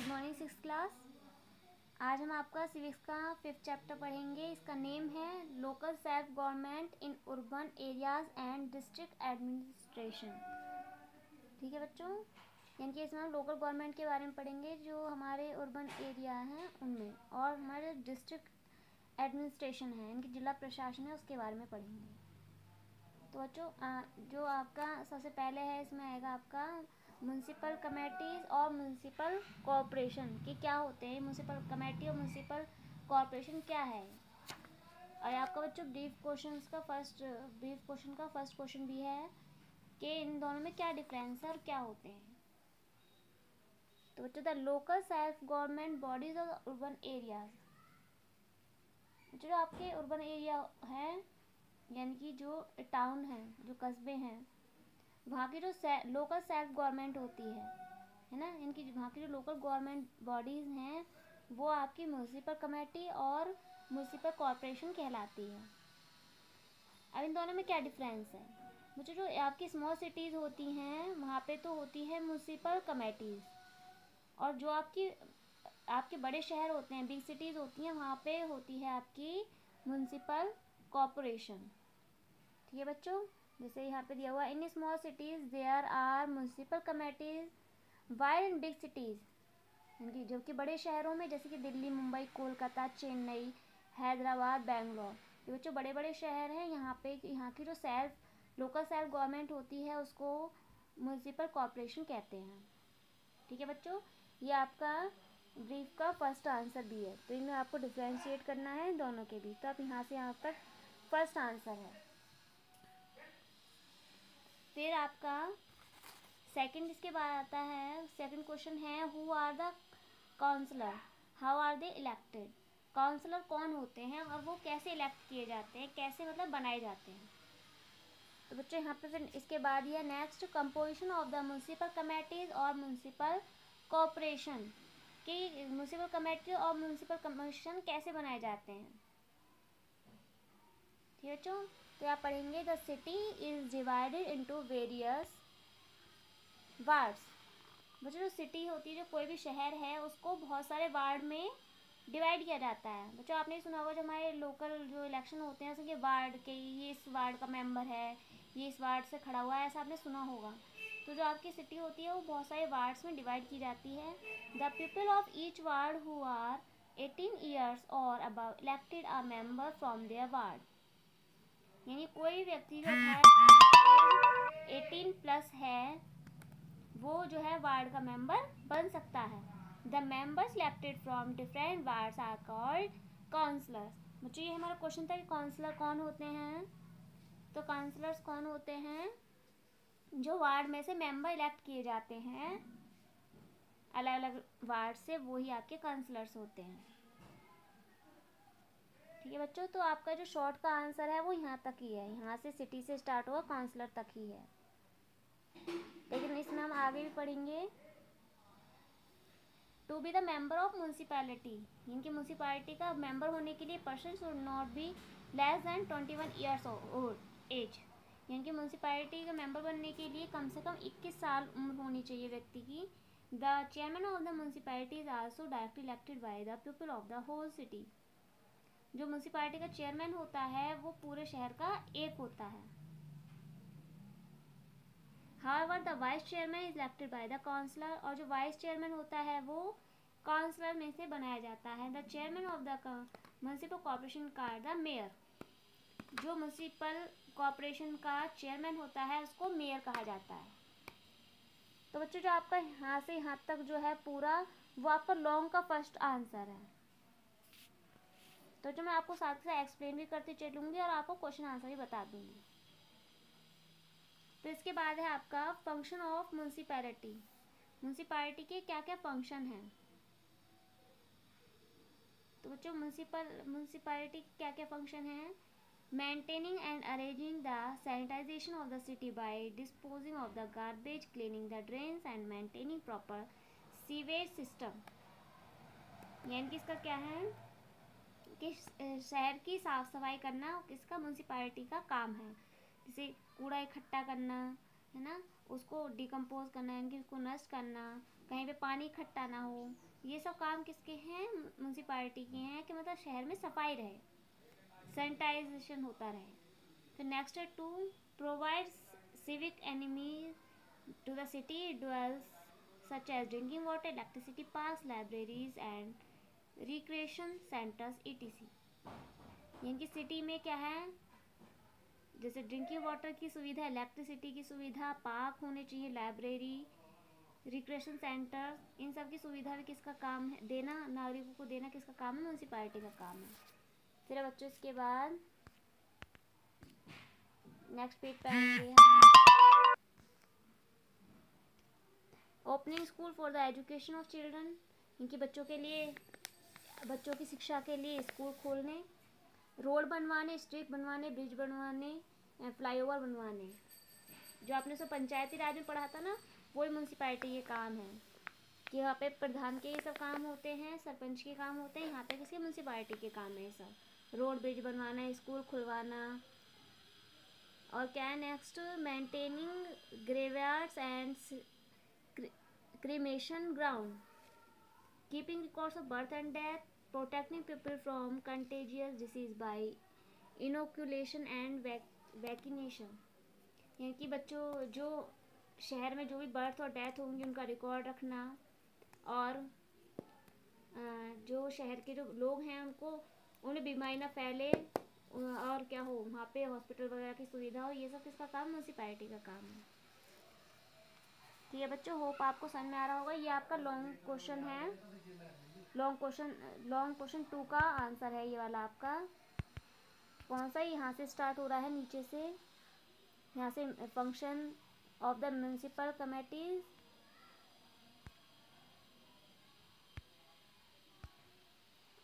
Good morning six class. आज हम आपका सिविक्स का 5th चैप्टर पढ़ेंगे। इसका नेम है local self government in urban areas and district administration. ठीक है बच्चों, यानी कि इसमें हम लोकल गवर्नमेंट के बारे में पढ़ेंगे जो हमारे अर्बन एरिया हैं उनमें, और हमारे डिस्ट्रिक्ट एडमिनिस्ट्रेशन है यानी कि जिला प्रशासन है उसके बारे में पढ़ेंगे। तो बच्चों जो आपका सबसे पहले है इसमें आएगा आपका म्यूनसिपल कमेटीज़ और म्यूनसिपल कॉरपोरेशन के क्या होते हैं। म्यूनसिपल कमेटी और म्यूनसिपल कॉरपोरेशन क्या है। और आपका बच्चों ब्रीफ क्वेश्चन का फर्स्ट क्वेश्चन भी है कि इन दोनों में क्या डिफरेंस है और क्या होते हैं। तो बच्चों the local self government bodies of urban areas, जो आपके अर्बन एरिया हैं यानी कि जो टाउन हैं, जो कस्बे हैं, वहाँ की जो लोकल सेल्फ गवर्नमेंट होती है ना, इनकी वहाँ की जो लोकल गवर्नमेंट बॉडीज़ हैं वो आपकी म्यूनसिपल कमेटी और म्यूनसिपल कॉरपोरेशन कहलाती है। अब इन दोनों में क्या डिफरेंस है। मुझे जो आपकी स्मॉल सिटीज़ होती हैं वहाँ पे तो होती है म्यूनसिपल कमेटीज़, और जो आपके बड़े शहर होते हैं, बिग सिटीज़ होती हैं, वहाँ पे होती है आपकी म्यूनसिपल कॉरपोरेशन। ठीक है बच्चों, जैसे यहाँ पे दिया हुआ in small cities there are municipal committees while in big cities, यानी जबकि बड़े शहरों में जैसे कि दिल्ली, मुंबई, कोलकाता, चेन्नई, हैदराबाद, बेंगलोर, ये बच्चों बड़े बड़े शहर हैं। यहाँ की जो लोकल सेल्फ गवर्नमेंट होती है उसको म्यूनसिपल कॉरपोरेशन कहते हैं। ठीक है बच्चों, ये आपका ब्रीफ का फर्स्ट आंसर भी है। तो इनमें आपको डिफ्रेंशिएट करना है दोनों के बीच। तो आप यहाँ से यहाँ तक फर्स्ट आंसर है। फिर आपका सेकंड इसके बाद आता है, सेकंड क्वेश्चन है who are the councillor, how are they elected. Councillor कौन होते हैं और वो कैसे इलेक्ट किए जाते हैं, कैसे मतलब बनाए जाते हैं। तो बच्चों यहाँ पे फिर इसके बाद ये next composition of the municipal committees और म्यूनसिपल कॉरपोरेशन की म्यूनसिपल कमेटी और म्यूनसिपल कमीशन कैसे बनाए जाते हैं। ठीक है बच्चों, तो आप पढ़ेंगे the city is divided into various wards. बच्चों जो सिटी होती है, जो कोई भी शहर है, उसको बहुत सारे वार्ड में डिवाइड किया जाता है। बच्चों आपने सुना होगा जो हमारे लोकल जो इलेक्शन होते हैं उसके वार्ड के, ये इस वार्ड का मेंबर है, ये इस वार्ड से खड़ा हुआ है, ऐसा आपने सुना होगा। तो जो आपकी सिटी होती है वो बहुत सारे वार्ड्स में डिवाइड की जाती है। The people of each ward who are 18 years और above elected a member from their ward, यानी कोई व्यक्ति जो 18 प्लस है वो जो है वार्ड का मेंबर बन सकता है। The members elected from different wards are called councillors. बच्चों ये हमारा क्वेश्चन था कि काउंसलर कौन होते हैं। तो काउंसलर्स कौन होते हैं, जो वार्ड में से मेंबर इलेक्ट किए जाते हैं अलग अलग वार्ड से, वो ही आपके काउंसलर्स होते हैं। ठीक है बच्चों, तो आपका जो शॉर्ट का आंसर है वो यहाँ तक ही है, यहाँ से सिटी से स्टार्ट हुआ काउंसलर तक ही है। लेकिन इसमें हम आगे भी पढ़ेंगे to be the member of municipality, इनकी म्यूनसिपैलिटी का मेंबर होने के लिए person should not be less than 21 years age, यानी कि म्यूनसिपैलिटी का मेंबर बनने के लिए कम से कम 21 साल उम्र होनी चाहिए व्यक्ति की। The chairman of the municipality is also directly elected by the people of the whole city. जो म्यूनसिपैलिटी का चेयरमैन होता है वो पूरे शहर का एक होता है। However, the vice chairman is elected by the councillor, और जो वाइस चेयरमैन होता है वो काउंसलर में से बनाया जाता है। The chairman of the municipal corporation का द मेयर, जो म्यूनसिपल कॉरपोरेशन का चेयरमैन होता है उसको मेयर कहा जाता है। तो बच्चों जो आपका यहाँ से यहाँ तक जो है पूरा वो आपका लॉन्ग का फर्स्ट आंसर है। तो जो मैं आपको साथ से एक्सप्लेन भी करती चलूँगी और आपको क्वेश्चन आंसर भी बता दूँगी। तो इसके बाद है आपका फंक्शन ऑफ म्यूनसिपैलिटी। म्यूनसिपैलिटी के क्या क्या फंक्शन हैं। तो बच्चों म्यूनसिपैलिटी के क्या क्या फंक्शन हैं। Maintaining and arranging the sanitisation of the city by disposing of the garbage, cleaning the drains and maintaining proper sewage system, यानी कि इसका क्या है कि शहर की साफ सफाई करना इसका म्यूनसिपैलिटी का काम है। जैसे कूड़ा इकट्ठा करना है ना, उसको डिकम्पोज करना, यानी कि उसको नष्ट करना, कहीं पे पानी इकट्ठा ना हो, ये सब काम किसके हैं? म्यूनसिपालिटी के हैं, कि मतलब शहर में सफाई रहे, सैनिटाइजेशन होता रहे। फिर नेक्स्ट है to provide civic amenities to the city dwellers such as drinking water, electricity, parks, libraries and recreation centers etc. यानी कि सिटी में क्या है, जैसे ड्रिंकिंग वाटर की सुविधा, इलेक्ट्रिसिटी की सुविधा, पार्क होने चाहिए, लाइब्रेरी, रिक्रिएशन सेंटर, इन सब की सुविधा भी किसका काम है? देना, नागरिकों को देना किसका काम है? म्यूनसिपालिटी का काम है। फिर बच्चों इसके बाद नेक्स्ट पेज पे आएंगे opening school for the education of children, इनके बच्चों के लिए, बच्चों की शिक्षा के लिए स्कूल खोलने, रोड बनवाने, स्ट्रीट बनवाने, ब्रिज बनवाने, फ्लाईओवर बनवाने। जो आपने सब पंचायती राज में पढ़ा था ना, वही म्यूनसिपालिटी के काम है, कि यहाँ पे प्रधान के ये सब काम होते हैं, सरपंच के काम होते हैं, यहाँ पे किसके? म्यूनसिपालिटी के काम है ये सब, रोड ब्रिज बनवाना, स्कूल खुलवाना। और क्या है next? Maintaining graveyards and cremation ground, keeping records of birth and death, protecting people from contagious disease by inoculation and vaccination। यानी कि बच्चों जो शहर में जो भी बर्थ और डेथ होंगी उनका रिकॉर्ड रखना, और जो शहर के जो लोग हैं उनको, उन्हें बीमारी ना फैले, और क्या हो, वहाँ पे हॉस्पिटल वगैरह की सुविधा हो, ये सब किसका काम? म्यूनसिपालिटी का काम है। ठीक है बच्चों, होप आपको समझ में आ रहा होगा। ये आपका लॉन्ग क्वेश्चन है, लॉन्ग क्वेश्चन 2 का आंसर है ये वाला आपका। कौन सा? यहाँ से स्टार्ट हो रहा है, नीचे से, यहाँ से function of the municipal committees,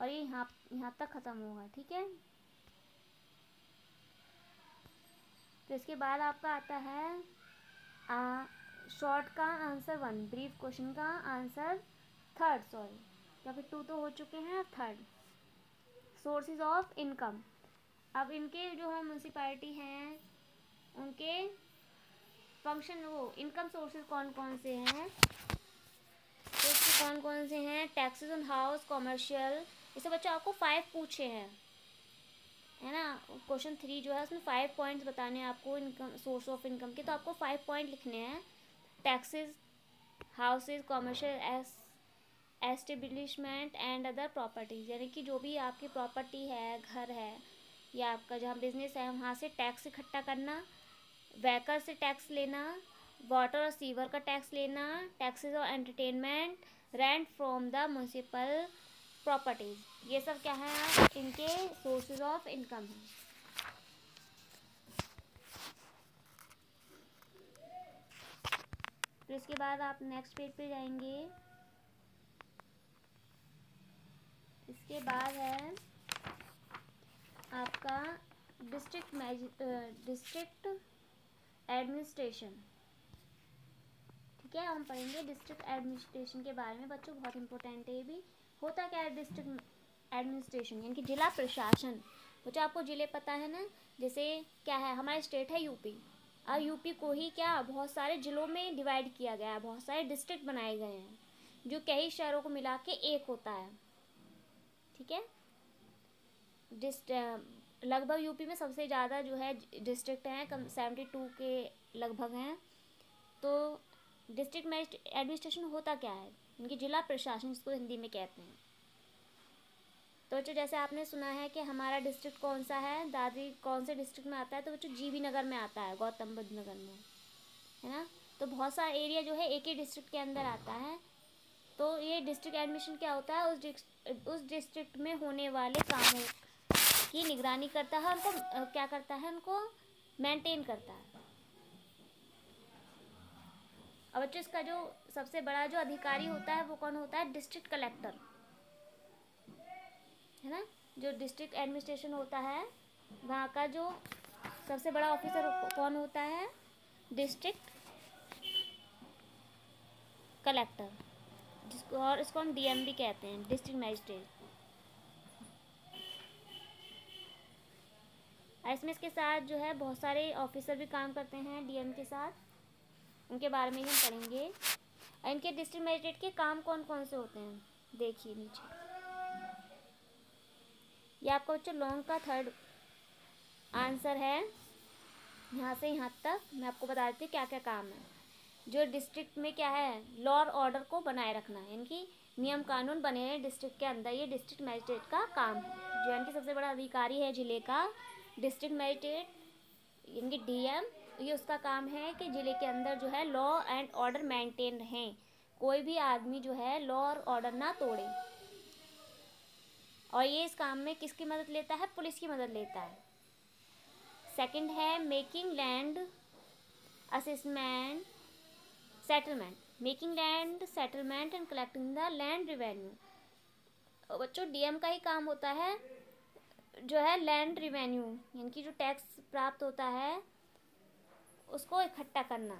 और ये यहाँ तक ख़त्म होगा। ठीक है, तो इसके बाद आपका आता है शॉर्ट का आंसर 1, ब्रीफ क्वेश्चन का आंसर 3, सॉरी, या फिर 2 तो हो चुके हैं, 3, सोर्सेज ऑफ इनकम। अब इनके जो है म्यूनसिपालिटी हैं, उनके फंक्शन, वो इनकम सोर्सेज कौन कौन से हैं, तो इसके कौन कौन से हैं? टैक्सेस ऑन हाउस, कॉमर्शियल, इसे बच्चों आपको 5 पूछे हैं, है ना। क्वेश्चन 3 जो है उसमें 5 पॉइंट्स बताने हैं आपको इनकम, सोर्स ऑफ इनकम के, तो आपको 5 पॉइंट लिखने हैं। Taxes, houses, commercial establishment and other properties, यानी कि जो भी आपकी प्रॉपर्टी है, घर है, या आपका जहाँ बिजनेस है, वहाँ से टैक्स इकट्ठा करना, व्हीकल से टैक्स लेना, वाटर और सीवर का टैक्स लेना, टैक्सेस और entertainment, rent from the municipal properties, ये सब क्या है? इनके सोर्सेज ऑफ इनकम है। फिर इसके बाद आप नेक्स्ट पेज पे जाएंगे। इसके बाद है आपका डिस्ट्रिक्ट एडमिनिस्ट्रेशन। ठीक है, हम पढ़ेंगे डिस्ट्रिक्ट एडमिनिस्ट्रेशन के बारे में बच्चों, बहुत इंपॉर्टेंट है ये भी। होता क्या है डिस्ट्रिक्ट एडमिनिस्ट्रेशन? यानी कि जिला प्रशासन। बच्चों आपको जिले पता है ना, जैसे क्या है, हमारा स्टेट है यूपी, और यूपी को ही क्या बहुत सारे जिलों में डिवाइड किया गया है, बहुत सारे डिस्ट्रिक्ट बनाए गए हैं, जो कई शहरों को मिला के एक होता है। ठीक है, लगभग यूपी में सबसे ज़्यादा जो है डिस्ट्रिक्ट हैं, कम 72 के लगभग हैं। तो डिस्ट्रिक्ट एडमिनिस्ट्रेशन होता क्या है? इनकी जिला प्रशासन इसको हिंदी में कहते हैं। तो बच्चों जैसे आपने सुना है कि हमारा डिस्ट्रिक्ट कौन सा है, दादरी कौन से डिस्ट्रिक्ट में आता है, तो बच्चों जीबी नगर में आता है, गौतम बुद्ध नगर में, है ना। तो बहुत सारा एरिया जो है एक ही डिस्ट्रिक्ट के अंदर आता है। तो ये डिस्ट्रिक्ट एडमिनिस्ट्रेशन क्या होता है? उस डिस्ट्रिक्ट में होने वाले कामों की निगरानी करता है, उनको क्या करता है, उनको मेंटेन करता है। अब बच्चों इसका जो सबसे बड़ा जो अधिकारी होता है वो कौन होता है? डिस्ट्रिक्ट कलेक्टर, है ना। जो डिस्ट्रिक्ट एडमिनिस्ट्रेशन होता है वहाँ का जो सबसे बड़ा ऑफिसर कौन होता है? डिस्ट्रिक्ट कलेक्टर, जिसको और इसको हम डीएम भी कहते हैं, डिस्ट्रिक्ट मजिस्ट्रेट। इसमें इसके साथ जो है बहुत सारे ऑफिसर भी काम करते हैं डीएम के साथ। उनके बारे में ही हम पढ़ेंगे। इनके डिस्ट्रिक्ट मजिस्ट्रेट के काम कौन कौन से होते हैं, देखिए नीचे। ये आपका बच्चों लॉन्ग का थर्ड आंसर है। यहाँ से यहाँ तक मैं आपको बता देती हूँ क्या क्या काम है। जो डिस्ट्रिक्ट में क्या है, लॉ और ऑर्डर को बनाए रखना है, इनकी नियम कानून बने हैं डिस्ट्रिक्ट के अंदर, ये डिस्ट्रिक्ट मजिस्ट्रेट का काम है। जो इनकी सबसे बड़ा अधिकारी है जिले का, डिस्ट्रिक्ट मजिस्ट्रेट इनकी डीएम, ये उसका काम है कि जिले के अंदर जो है लॉ एंड ऑर्डर मेंटेन रहें, कोई भी आदमी जो है लॉ और ऑर्डर ना तोड़े। और ये इस काम में किसकी मदद लेता है, पुलिस की मदद लेता है। सेकंड है making land assessment settlement, making land settlement and collecting the land revenue. बच्चों डीएम का ही काम होता है जो है लैंड रिवेन्यू, यानी कि जो टैक्स प्राप्त होता है उसको इकट्ठा करना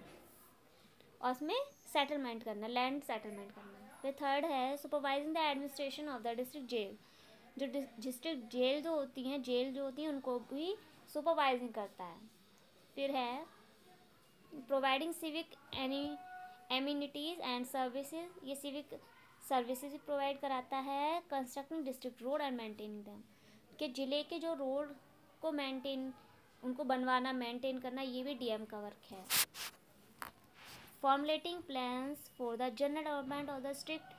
और उसमें सेटलमेंट करना, लैंड सेटलमेंट करना। फिर थर्ड है supervising the administration of the district jail, जो डिस्ट्रिक्ट जेल जो होती हैं उनको भी सुपरवाइजिंग करता है। फिर है providing civic amenities and services, ये सिविक सर्विसेज भी प्रोवाइड कराता है। Constructing district road and maintaining them, कि ज़िले के जो रोड को उनको बनवाना, मेंटेन करना, ये भी डीएम का वर्क है। Formulating plans for the general development of the district,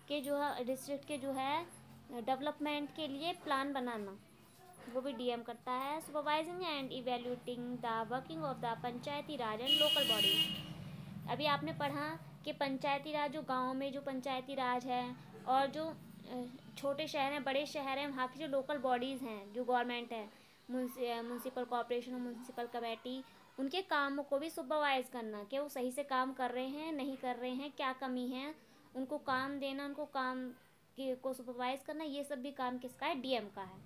के जो है डिस्ट्रिक्ट के जो है डेवलपमेंट के लिए प्लान बनाना, वो भी डीएम करता है। Supervising and evaluating the working of the Panchayati Raj and local bodies. अभी आपने पढ़ा कि पंचायती राज, जो गाँव में जो पंचायती राज है और जो छोटे शहर हैं, बड़े शहर हैं, वहाँ की जो लोकल बॉडीज़ हैं, जो गवर्नमेंट है, म्यूनसिपल कॉर्पोरेशन और म्यूनसिपल कमेटी, उनके कामों को भी सुपरवाइज करना कि वो सही से काम कर रहे हैं, नहीं कर रहे हैं, क्या कमी है, उनको काम देना, उनको काम को सुपरवाइज करना, ये सब भी काम किसका है, डीएम का है।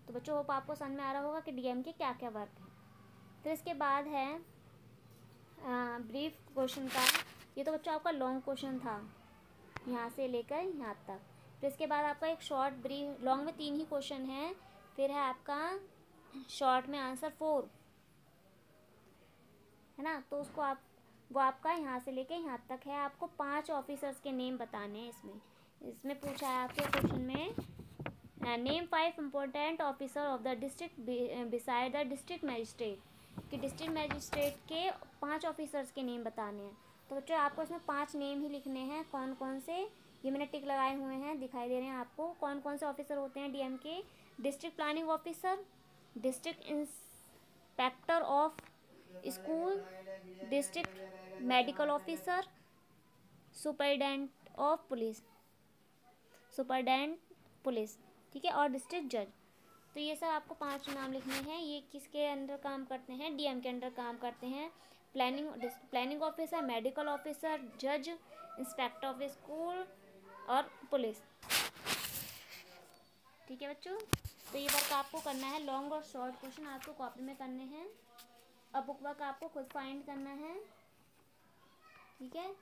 तो बच्चों होप आपको समझ में आ रहा होगा कि डीएम के क्या क्या वर्क है। फिर इसके बाद है ब्रीफ क्वेश्चन का, ये तो बच्चों आपका लॉन्ग क्वेश्चन था यहाँ से लेकर यहाँ तक। फिर इसके बाद आपका एक शॉर्ट ब्रीफ, लॉन्ग में 3 ही क्वेश्चन हैं, फिर है आपका शॉर्ट में आंसर 4 है ना, तो उसको वो आपका यहाँ से लेके यहाँ तक है। आपको 5 ऑफिसर्स के नेम बताने हैं। इसमें पूछा है आपके क्वेश्चन में name 5 important officer of the district beside the district magistrate, कि डिस्ट्रिक्ट मजिस्ट्रेट के 5 ऑफिसर्स के नेम बताने हैं। तो बच्चों आपको इसमें 5 नेम ही लिखने हैं। कौन कौन से, ये मैंने टिक लगाए हुए हैं, दिखाई दे रहे हैं आपको। कौन कौन से ऑफिसर होते हैं डीएम के, district planning officer, district inspector of school, district medical officer, superintendent of police, superintendent police, ठीक है, और डिस्ट्रिक्ट जज। तो ये सब आपको 5 नाम लिखने हैं। ये किसके अंडर काम करते हैं, डीएम के अंडर काम करते हैं। प्लानिंग ऑफिसर, मेडिकल ऑफिसर, जज, इंस्पेक्टर ऑफ स्कूल और पुलिस, ठीक है बच्चों। तो ये वर्क आपको करना है, लॉन्ग और शॉर्ट क्वेश्चन आपको कॉपी में करने हैं और बुक वर्क आपको खुद फाइंड करना है, ठीक है।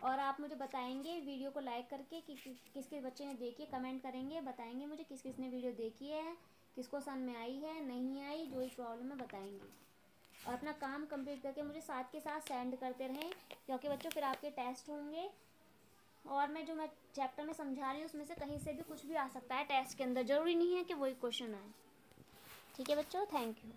और आप मुझे बताएंगे वीडियो को लाइक करके कि किस किस बच्चे ने देखी है, कमेंट करेंगे, बताएंगे मुझे किस किस ने वीडियो देखी है, किसको समझ में आई है, नहीं आई, जो भी प्रॉब्लम है बताएंगे। और अपना काम कंप्लीट करके मुझे साथ के साथ सेंड करते रहें, क्योंकि बच्चों फिर आपके टेस्ट होंगे और मैं चैप्टर में समझा रही हूँ उसमें से कहीं से भी कुछ भी आ सकता है टेस्ट के अंदर, ज़रूरी नहीं है कि वही क्वेश्चन आए, ठीक है बच्चों। Thank you.